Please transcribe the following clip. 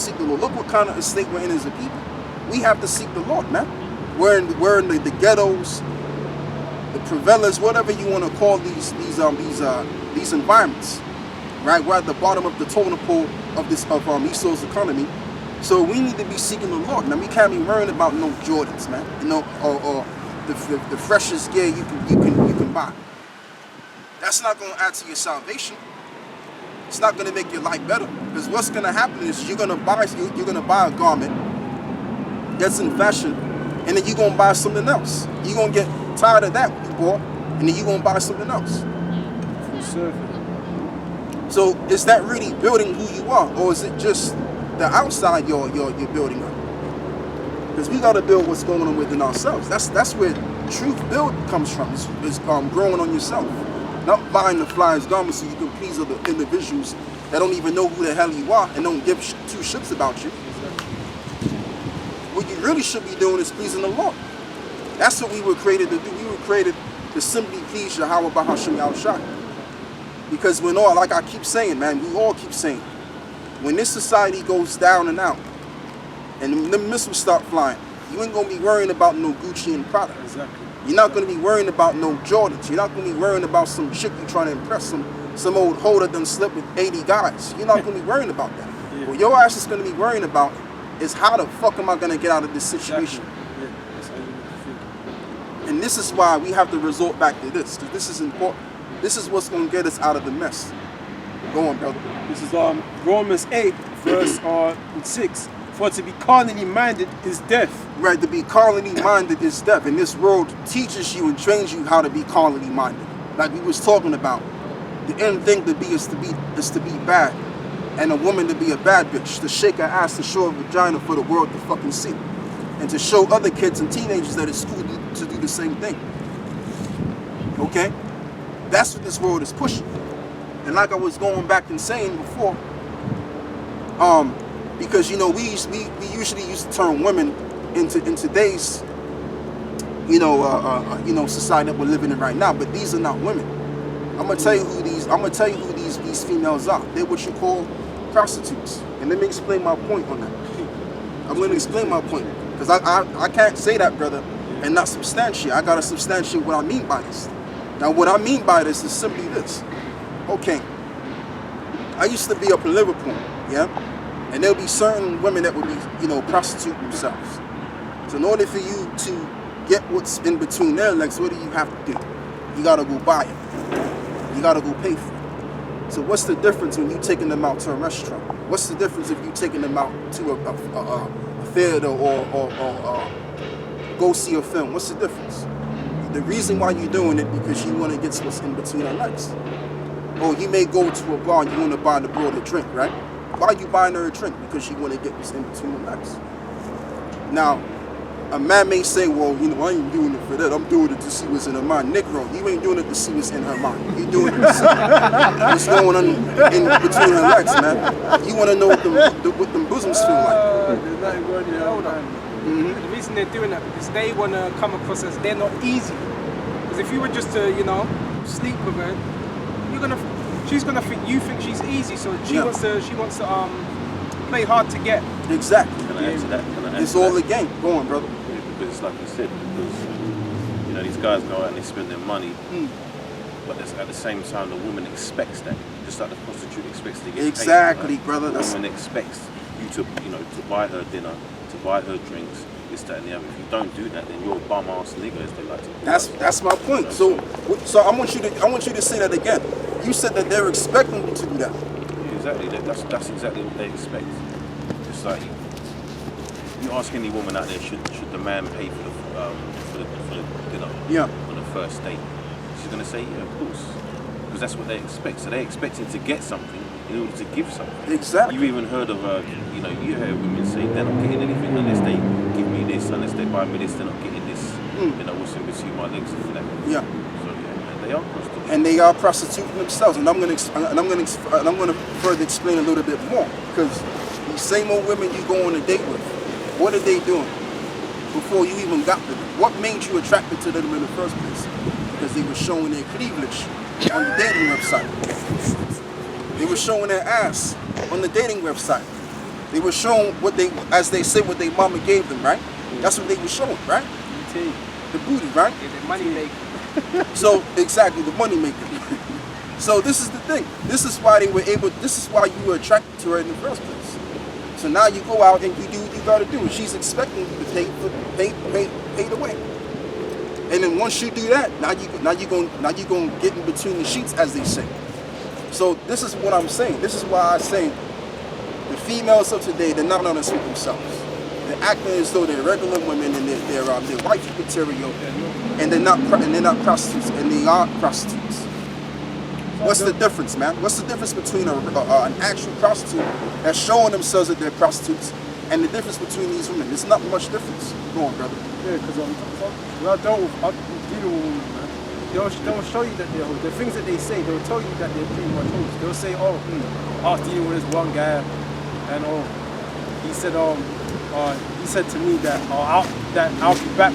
seek the Lord. Look what kind of state we're in as a people. We have to seek the Lord, man. We're in the ghettos, the favelas, whatever you want to call these environments, right? We're at the bottom of the totem pole of Esau's economy. So we need to be seeking the Lord. Now we can't be worrying about no Jordans, man. You know, or the freshest gear you can buy. That's not going to add to your salvation. It's not going to make your life better. Because what's going to happen is you're going to buy a garment that's in fashion, and then you're going to buy something else. You're going to get tired of that you bought, and then you're going to buy something else. So is that really building who you are, or is it just the outside you're building up? Because we got to build what's going on within ourselves. That's where truth build comes from. It's growing on yourself. Not buying the flyers garments so you can please other individuals that don't even know who the hell you are and don't give two shits about you. What you really should be doing is pleasing the Lord. That's what we were created to do. We were created to simply please Yahawah by Hasham Yahawashi. Because when all, like I keep saying, man, we all keep saying, when this society goes down and out, and the missiles start flying, you ain't gonna be worrying about no Gucci and Prada. Exactly. You're not going to be worrying about no Jordans. You're not going to be worrying about some chick you trying to impress, some old hoe that done slept with 80 guys. You're not going to be worrying about that. Yeah. What your ass is going to be worrying about is how the fuck am I going to get out of this situation? Exactly. Yeah. That's how you need to think. And this is why we have to resort back to this, because this is important. This is what's going to get us out of the mess. Go on, brother. This is Romans 8, verse 6. For to be carnally minded is death. Right, to be carnally minded is death. And this world teaches you and trains you how to be carnally minded. Like we was talking about. The end thing to be is to be bad. And a woman to be a bad bitch. To shake her ass, to show her vagina for the world to fucking see. And to show other kids and teenagers that it's cool to do the same thing. Okay? That's what this world is pushing. And like I was going back and saying before, because you know we usually used to turn women in today's society that we're living in right now, but these are not women. I'm gonna tell you who these females are. They're what you call prostitutes. And let me explain my point on that. I'm gonna explain my point because I can't say that, brother, and not substantiate. I gotta substantiate what I mean by this. Now, what I mean by this is simply this. Okay, I used to be up in Liverpool, yeah. And there'll be certain women that would be, prostitute themselves. So in order for you to get what's in between their legs, what do you have to do? You gotta go buy it. You gotta go pay for it. So what's the difference when you taking them out to a restaurant? What's the difference if you taking them out to a theater or go see a film? What's the difference? The reason why you're doing it because you want to get what's in between their legs. Or you may go to a bar and you want to buy the girl a drink, right? Why are you buying her a drink? Because she want to get what's in between the legs. Now, a man may say, well, I ain't doing it for that. I'm doing it to see what's in her mind. Negro, you ain't doing it to see what's in her mind. You're doing it to see what's going on in between her legs, man. You want to know what them bosoms feel like. The reason they're doing that is they want to come across as they're not easy. Because if you were just to, sleep with her, she's gonna think you think she's easy, so she wants to play hard to get. Exactly. Can I answer that? It's all the game. Go on, brother. Yeah, because it's like you said, because these guys go out and they spend their money, but at the same time the woman expects that, just like the prostitute expects to get exactly, paid. brother. The woman expects you to buy her dinner, to buy her drinks, this, that, and the other. If you don't do that, then you're a bum ass nigga, as they like to call it. That's my point. So I want you to say that again. You said that they're expecting you to do that. Yeah, exactly. That's exactly what they expect. It's like you ask any woman out there, should the man pay for the dinner on the first date? She's gonna say, yeah, of course, because that's what they expect. So they're expecting to get something in order to give something. Exactly. You even heard of you heard women say they're not getting anything unless they give me this, unless they buy me this, they're not getting this. What's in between my legs and that. Yeah. So yeah, they are prostitutes. And they are prostituting themselves, and I'm gonna further explain a little bit more, because these same old women you go on a date with, what are they doing before you even got to them? What made you attracted to them in the first place? Because they were showing their cleavage on the dating website. They were showing their ass on the dating website. They were shown what they, as they say, what their mama gave them, right? That's what they were showing, right? The booty, right? Yeah, the money maker. So exactly, the money maker. So this is the thing. This is why they were able. This is why you were attracted to her in the first place. So now you go out and you do what you got to do. She's expecting you to pay the way. And then once you do that, now you gonna get in between the sheets, as they say. So this is what I'm saying. This is why I say the females of today, they're not honest with themselves. They're acting as though they're regular women and they're wifey material, and they're not prostitutes, and they are prostitutes. What's the difference, man? What's the difference between an actual prostitute that's showing themselves that they're prostitutes and the difference between these women? There's not much difference. Go on, brother. Yeah, because I'm dealing with women, man. They'll show you that they're hoes. The things that they say, they'll tell you that they're pretty much hoes. They'll say, oh, I was dealing with this one guy, and he said to me that I'll be back